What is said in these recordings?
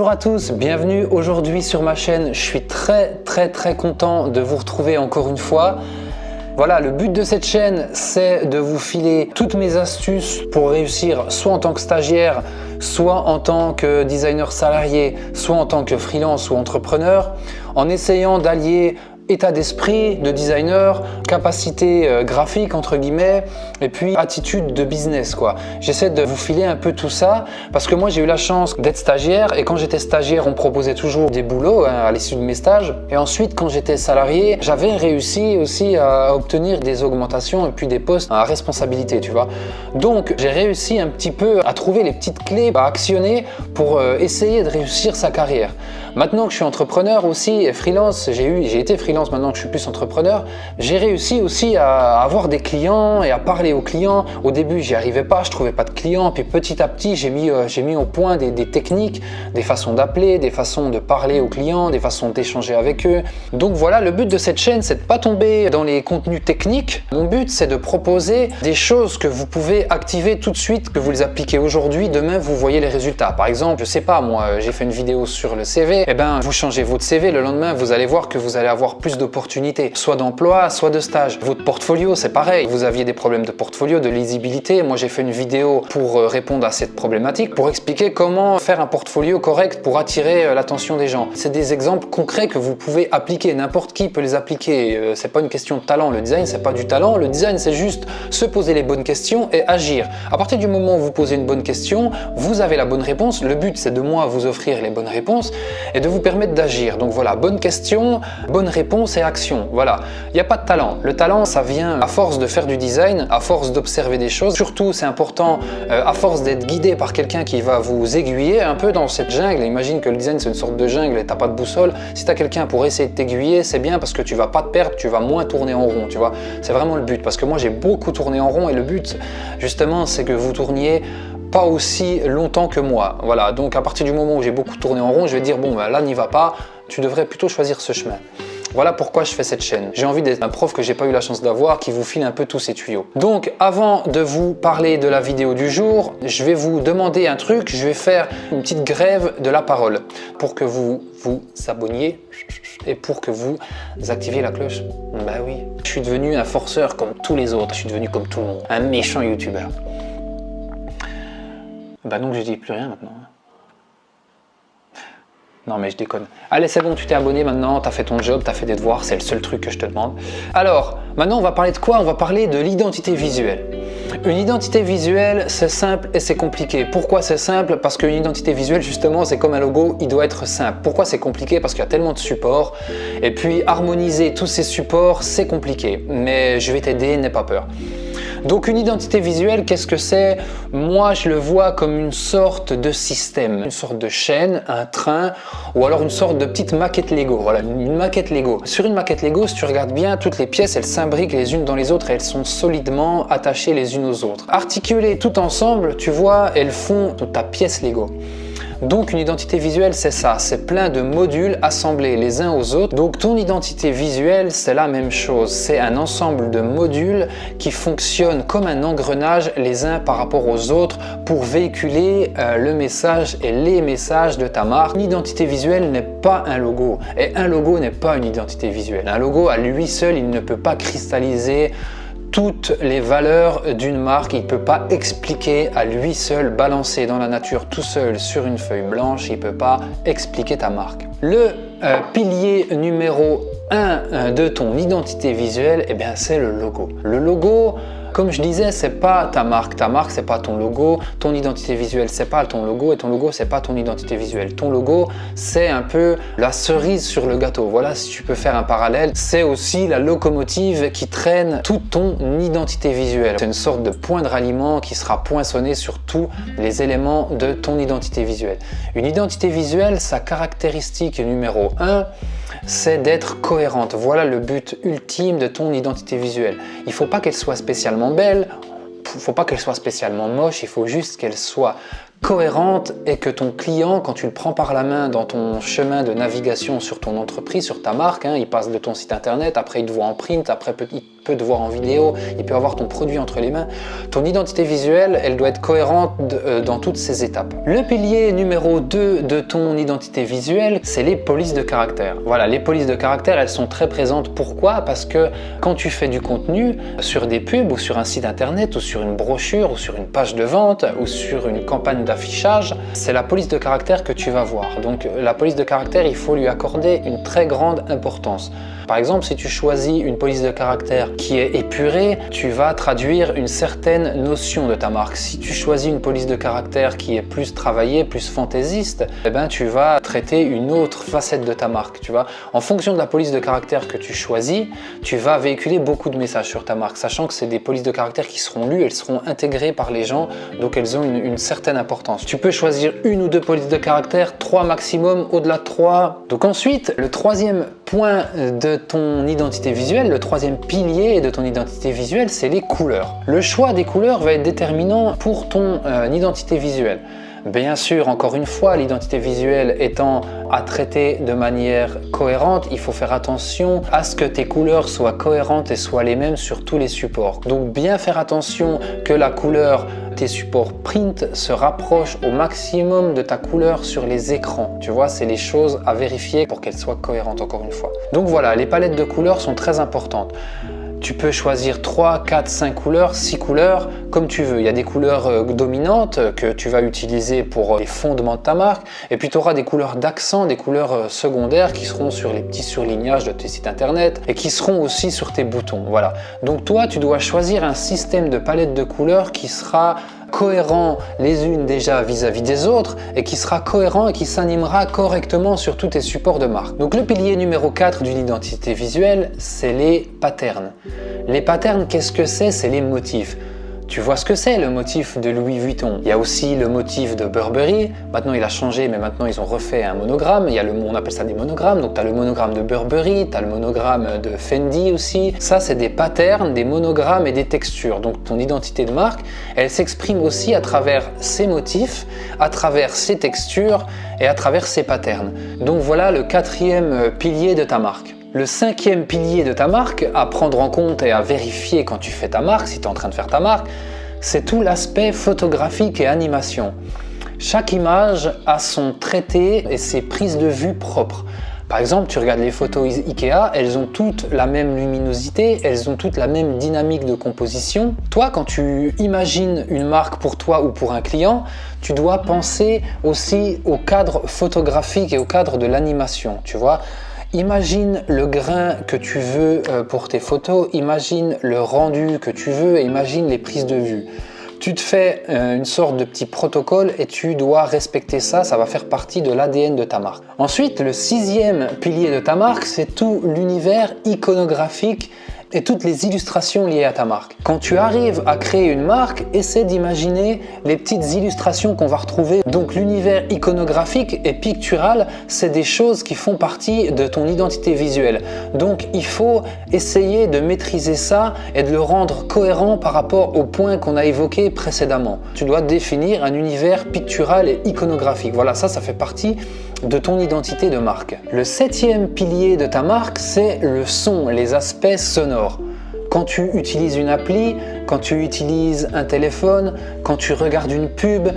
Bonjour à tous, bienvenue aujourd'hui sur ma chaîne. Je suis très content de vous retrouver encore une fois. Voilà, le but de cette chaîne, c'est de vous filer toutes mes astuces pour réussir soit en tant que stagiaire, soit en tant que designer salarié, soit en tant que freelance ou entrepreneur, en essayant d'allier état d'esprit de designer, capacité graphique entre guillemets, et puis attitude de business quoi. J'essaie de vous filer un peu tout ça parce que moi j'ai eu la chance d'être stagiaire, et quand j'étais stagiaire on me proposait toujours des boulots à l'issue de mes stages, et ensuite quand j'étais salarié j'avais réussi aussi à obtenir des augmentations et puis des postes à responsabilité, tu vois. Donc j'ai réussi un petit peu à trouver les petites clés à actionner pour essayer de réussir sa carrière. Maintenant que je suis entrepreneur aussi et freelance, j'ai été freelance, maintenant que je suis plus entrepreneur, j'ai réussi aussi à avoir des clients et à parler aux clients. Au début, j'y arrivais pas, je trouvais pas de clients, puis petit à petit, j'ai mis au point des techniques, des façons d'appeler, des façons de parler aux clients, des façons d'échanger avec eux. Donc voilà, le but de cette chaîne, c'est de pas tomber dans les contenus techniques. Mon but, c'est de proposer des choses que vous pouvez activer tout de suite, que vous les appliquez aujourd'hui, demain, vous voyez les résultats. Par exemple, je sais pas, moi, j'ai fait une vidéo sur le CV, eh ben, vous changez votre CV, le lendemain, vous allez voir que vous allez avoir plus d'opportunités, soit d'emploi, soit de stage. Votre portfolio, c'est pareil. Vous aviez des problèmes de portfolio, de lisibilité. Moi, j'ai fait une vidéo pour répondre à cette problématique, pour expliquer comment faire un portfolio correct pour attirer l'attention des gens. C'est des exemples concrets que vous pouvez appliquer. N'importe qui peut les appliquer. C'est pas une question de talent. Le design, c'est pas du talent. Le design, c'est juste se poser les bonnes questions et agir. À partir du moment où vous posez une bonne question, vous avez la bonne réponse. Le but, c'est de moi vous offrir les bonnes réponses et de vous permettre d'agir. Donc voilà, bonne question, bonne réponse et action. Voilà, il n'y a pas de talent. Le talent, ça vient à force de faire du design, à force d'observer des choses. Surtout, c'est important, à force d'être guidé par quelqu'un qui va vous aiguiller un peu dans cette jungle. Imagine que le design, c'est une sorte de jungle et tu n'as pas de boussole. Si tu as quelqu'un pour essayer de t'aiguiller, c'est bien parce que tu vas pas te perdre, tu vas moins tourner en rond, tu vois. C'est vraiment le but. Parce que moi, j'ai beaucoup tourné en rond et le but, justement, c'est que vous tourniez pas aussi longtemps que moi. Voilà, donc à partir du moment où j'ai beaucoup tourné en rond, je vais dire bon ben là n'y va pas, tu devrais plutôt choisir ce chemin. Voilà pourquoi je fais cette chaîne. J'ai envie d'être un prof que j'ai pas eu la chance d'avoir, qui vous file un peu tous ces tuyaux. Donc avant de vous parler de la vidéo du jour, je vais vous demander un truc, je vais faire une petite grève de la parole pour que vous vous abonniez et pour que vous activiez la cloche. Bah oui, je suis devenu un forceur comme tous les autres, je suis devenu comme tout le monde, un méchant youtubeur. Bah donc je dis plus rien maintenant. Non mais je déconne. Allez c'est bon, tu t'es abonné maintenant, t'as fait ton job, t'as fait des devoirs, c'est le seul truc que je te demande. Alors, maintenant on va parler de quoi? On va parler de l'identité visuelle. Une identité visuelle, c'est simple et c'est compliqué. Pourquoi c'est simple? Parce qu'une identité visuelle, justement, c'est comme un logo, il doit être simple. Pourquoi c'est compliqué? Parce qu'il y a tellement de supports. Et puis harmoniser tous ces supports, c'est compliqué. Mais je vais t'aider, n'aie pas peur. Donc une identité visuelle, qu'est-ce que c'est? Moi, je le vois comme une sorte de système, une sorte de chaîne, un train, ou alors une sorte de petite maquette Lego. Voilà, une maquette Lego. Sur une maquette Lego, si tu regardes bien, toutes les pièces, elles s'imbriquent les unes dans les autres et elles sont solidement attachées les unes aux autres. Articulées tout ensemble, tu vois, elles font ta pièce Lego. Donc une identité visuelle, c'est ça, c'est plein de modules assemblés les uns aux autres. Donc ton identité visuelle, c'est la même chose, c'est un ensemble de modules qui fonctionnent comme un engrenage les uns par rapport aux autres pour véhiculer le message et les messages de ta marque. Une identité visuelle n'est pas un logo et un logo n'est pas une identité visuelle. Un logo à lui seul, il ne peut pas cristalliser toutes les valeurs d'une marque, il ne peut pas expliquer à lui seul, balancer dans la nature tout seul sur une feuille blanche, il ne peut pas expliquer ta marque. Le pilier numéro 1 de ton identité visuelle, eh bien, c'est le logo. Le logo, comme je disais, c'est pas ta marque c'est pas ton logo, ton identité visuelle c'est pas ton logo et ton logo c'est pas ton identité visuelle. Ton logo c'est un peu la cerise sur le gâteau, voilà si tu peux faire un parallèle, c'est aussi la locomotive qui traîne toute ton identité visuelle. C'est une sorte de point de ralliement qui sera poinçonné sur tous les éléments de ton identité visuelle. Une identité visuelle, sa caractéristique numéro 1, c'est d'être cohérente. Voilà le but ultime de ton identité visuelle. Il ne faut pas qu'elle soit spécialement belle, il ne faut pas qu'elle soit spécialement moche, il faut juste qu'elle soit cohérente et que ton client, quand tu le prends par la main dans ton chemin de navigation sur ton entreprise, sur ta marque, il passe de ton site internet, après il te voit en print, après il peut te voir en vidéo, il peut avoir ton produit entre les mains. Ton identité visuelle, elle doit être cohérente dans toutes ces étapes. Le pilier numéro 2 de ton identité visuelle, c'est les polices de caractère. Voilà, les polices de caractère, elles sont très présentes. Pourquoi? Parce que quand tu fais du contenu sur des pubs ou sur un site internet ou sur une brochure ou sur une page de vente ou sur une campagne d'affichage, c'est la police de caractère que tu vas voir. Donc la police de caractère, il faut lui accorder une très grande importance. Par exemple, si tu choisis une police de caractère qui est épurée, tu vas traduire une certaine notion de ta marque. Si tu choisis une police de caractère qui est plus travaillée, plus fantaisiste, tu vas traiter une autre facette de ta marque. Tu vois. En fonction de la police de caractère que tu choisis, tu vas véhiculer beaucoup de messages sur ta marque, sachant que c'est des polices de caractère qui seront lues, elles seront intégrées par les gens, donc elles ont une certaine importance. Tu peux choisir une ou deux polices de caractère, 3 maximum, au-delà de 3. Donc ensuite, le troisième point de ton identité visuelle, le troisième pilier de ton identité visuelle, c'est les couleurs. Le choix des couleurs va être déterminant pour ton identité visuelle. Bien sûr, encore une fois, l'identité visuelle étant à traiter de manière cohérente, il faut faire attention à ce que tes couleurs soient cohérentes et soient les mêmes sur tous les supports. Donc bien faire attention que la couleur tes supports print se rapprochent au maximum de ta couleur sur les écrans. Tu vois, c'est les choses à vérifier pour qu'elles soient cohérentes encore une fois. Donc voilà, les palettes de couleurs sont très importantes. Tu peux choisir 3, 4, 5 couleurs, 6 couleurs, comme tu veux. Il y a des couleurs dominantes que tu vas utiliser pour les fondements de ta marque. Et puis tu auras des couleurs d'accent, des couleurs secondaires qui seront sur les petits surlignages de tes sites internet et qui seront aussi sur tes boutons. Voilà. Donc toi, tu dois choisir un système de palette de couleurs qui sera cohérent les unes déjà vis-à-vis des autres et qui sera cohérent et qui s'animera correctement sur tous tes supports de marque. Donc le pilier numéro 4 d'une identité visuelle, c'est les patterns. Les patterns, qu'est-ce que c'est? C'est les motifs. Tu vois ce que c'est le motif de Louis Vuitton. Il y a aussi le motif de Burberry. Maintenant il a changé, mais maintenant ils ont refait un monogramme. On appelle ça des monogrammes. Donc tu as le monogramme de Burberry, tu as le monogramme de Fendi aussi. Ça c'est des patterns, des monogrammes et des textures. Donc ton identité de marque, elle s'exprime aussi à travers ces motifs, à travers ces textures et à travers ces patterns. Donc voilà le 4e pilier de ta marque. Le 5e pilier de ta marque à prendre en compte et à vérifier quand tu fais ta marque, si tu es en train de faire ta marque, c'est tout l'aspect photographique et animation. Chaque image a son traité et ses prises de vue propres. Par exemple, tu regardes les photos Ikea, elles ont toutes la même luminosité, elles ont toutes la même dynamique de composition. Toi, quand tu imagines une marque pour toi ou pour un client, tu dois penser aussi au cadre photographique et au cadre de l'animation, tu vois. Imagine le grain que tu veux pour tes photos, imagine le rendu que tu veux et imagine les prises de vue. Tu te fais une sorte de petit protocole et tu dois respecter ça, ça va faire partie de l'ADN de ta marque. Ensuite, le 6e pilier de ta marque, c'est tout l'univers iconographique et toutes les illustrations liées à ta marque. Quand tu arrives à créer une marque, essaie d'imaginer les petites illustrations qu'on va retrouver. Donc l'univers iconographique et pictural, c'est des choses qui font partie de ton identité visuelle. Donc il faut essayer de maîtriser ça et de le rendre cohérent par rapport aux points qu'on a évoqués précédemment. Tu dois définir un univers pictural et iconographique. Voilà, ça fait partie de ton identité de marque. Le 7e pilier de ta marque, c'est le son, les aspects sonores. Quand tu utilises une appli, quand tu utilises un téléphone, quand tu regardes une pub,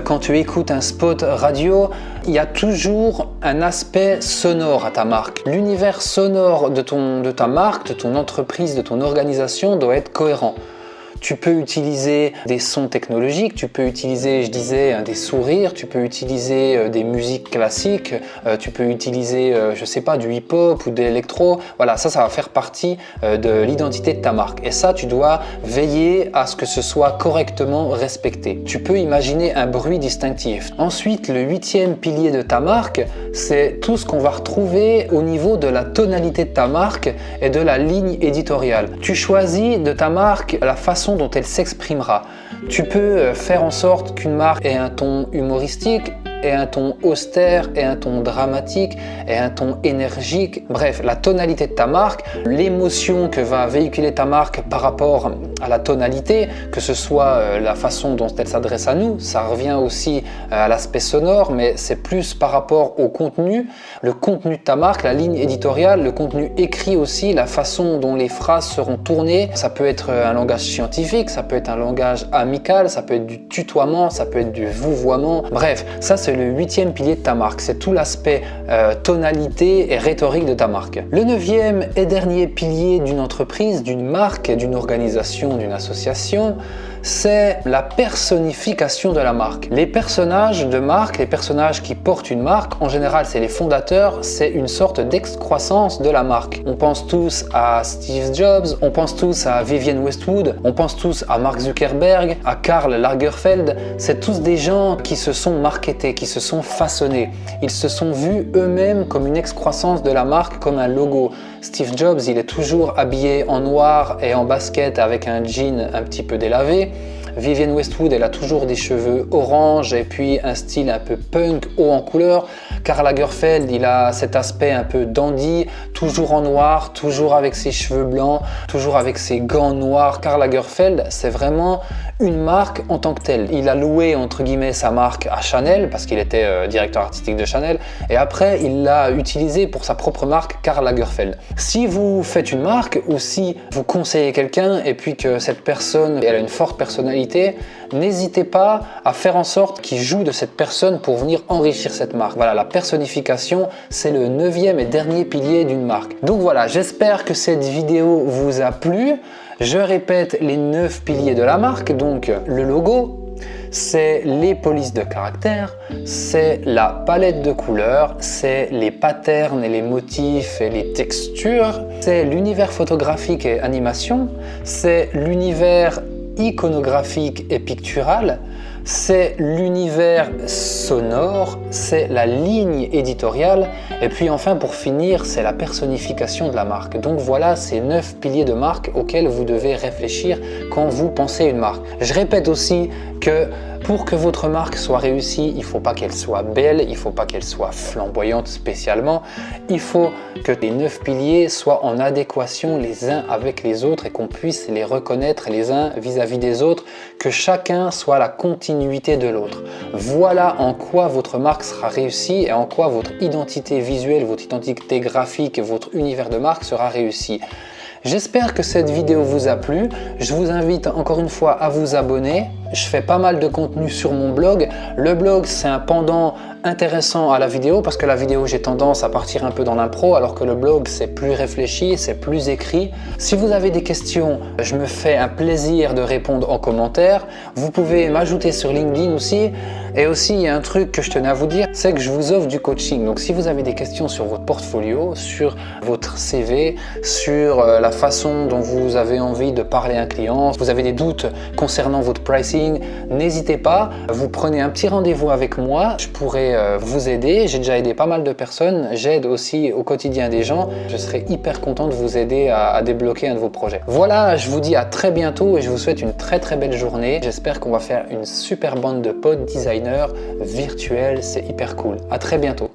quand tu écoutes un spot radio, il y a toujours un aspect sonore à ta marque. L'univers sonore de ta marque, de ton entreprise, de ton organisation doit être cohérent. Tu peux utiliser des sons technologiques, tu peux utiliser, je disais, des sourires, tu peux utiliser des musiques classiques, tu peux utiliser, je sais pas, du hip-hop ou de l'électro. Voilà, ça va faire partie de l'identité de ta marque. Et ça, tu dois veiller à ce que ce soit correctement respecté. Tu peux imaginer un bruit distinctif. Ensuite, le 8e pilier de ta marque, c'est tout ce qu'on va retrouver au niveau de la tonalité de ta marque et de la ligne éditoriale. Tu choisis de ta marque la façon dont elle s'exprimera. Tu peux faire en sorte qu'une marque ait un ton humoristique, et un ton austère et un ton dramatique et un ton énergique. Bref, la tonalité de ta marque, l'émotion que va véhiculer ta marque par rapport à la tonalité, que ce soit la façon dont elle s'adresse à nous, ça revient aussi à l'aspect sonore, mais c'est plus par rapport au contenu, le contenu de ta marque, la ligne éditoriale, le contenu écrit aussi, la façon dont les phrases seront tournées. Ça peut être un langage scientifique, ça peut être un langage amical, ça peut être du tutoiement, ça peut être du vouvoiement. Bref, ça c'est le 8e pilier de ta marque, c'est tout l'aspect tonalité et rhétorique de ta marque. Le 9e et dernier pilier d'une entreprise, d'une marque, d'une organisation, d'une association, c'est la personnification de la marque. Les personnages de marque, les personnages qui portent une marque, en général c'est les fondateurs, c'est une sorte d'excroissance de la marque. On pense tous à Steve Jobs, on pense tous à Vivienne Westwood, on pense tous à Mark Zuckerberg, à Karl Lagerfeld. C'est tous des gens qui se sont marketés, qui se sont façonnés. Ils se sont vus eux-mêmes comme une excroissance de la marque, comme un logo. Steve Jobs, il est toujours habillé en noir et en basket avec un jean un petit peu délavé. Vivienne Westwood, elle a toujours des cheveux orange et puis un style un peu punk, haut en couleur. Karl Lagerfeld, il a cet aspect un peu dandy, toujours en noir, toujours avec ses cheveux blancs, toujours avec ses gants noirs. Karl Lagerfeld, c'est vraiment une marque en tant que telle. Il a loué entre guillemets sa marque à Chanel parce qu'il était directeur artistique de Chanel et après il l'a utilisé pour sa propre marque Karl Lagerfeld. Si vous faites une marque ou si vous conseillez quelqu'un et puis que cette personne elle a une forte personnalité, n'hésitez pas à faire en sorte qu'il joue de cette personne pour venir enrichir cette marque. Voilà, la personnification, c'est le 9e et dernier pilier d'une marque. Donc voilà, j'espère que cette vidéo vous a plu. Je répète les 9 piliers de la marque, donc le logo, c'est les polices de caractère, c'est la palette de couleurs, c'est les patterns et les motifs et les textures, c'est l'univers photographique et animation, c'est l'univers iconographique et pictural, c'est l'univers sonore, c'est la ligne éditoriale et puis enfin pour finir c'est la personnification de la marque. Donc voilà ces 9 piliers de marque auxquels vous devez réfléchir quand vous pensez une marque. Je répète aussi que pour que votre marque soit réussie, il ne faut pas qu'elle soit belle, il ne faut pas qu'elle soit flamboyante spécialement. Il faut que les 9 piliers soient en adéquation les uns avec les autres et qu'on puisse les reconnaître les uns vis-à-vis des autres, que chacun soit la continuité de l'autre. Voilà en quoi votre marque sera réussie et en quoi votre identité visuelle, votre identité graphique, votre univers de marque sera réussi. J'espère que cette vidéo vous a plu. Je vous invite encore une fois à vous abonner. Je fais pas mal de contenu sur mon blog. Le blog, c'est un pendant intéressant à la vidéo parce que la vidéo, j'ai tendance à partir un peu dans l'impro alors que le blog, c'est plus réfléchi, c'est plus écrit. Si vous avez des questions, je me fais un plaisir de répondre en commentaire. Vous pouvez m'ajouter sur LinkedIn aussi. Et aussi, il y a un truc que je tenais à vous dire, c'est que je vous offre du coaching. Donc, si vous avez des questions sur votre portfolio, sur votre CV, sur la façon dont vous avez envie de parler à un client, vous avez des doutes concernant votre pricing, n'hésitez pas. Vous prenez un petit rendez-vous avec moi. Je pourrais vous aider. J'ai déjà aidé pas mal de personnes. J'aide aussi au quotidien des gens. Je serai hyper content de vous aider à débloquer un de vos projets. Voilà, je vous dis à très bientôt et je vous souhaite une très belle journée. J'espère qu'on va faire une super bande de potes designers virtuels. C'est hyper cool. À très bientôt.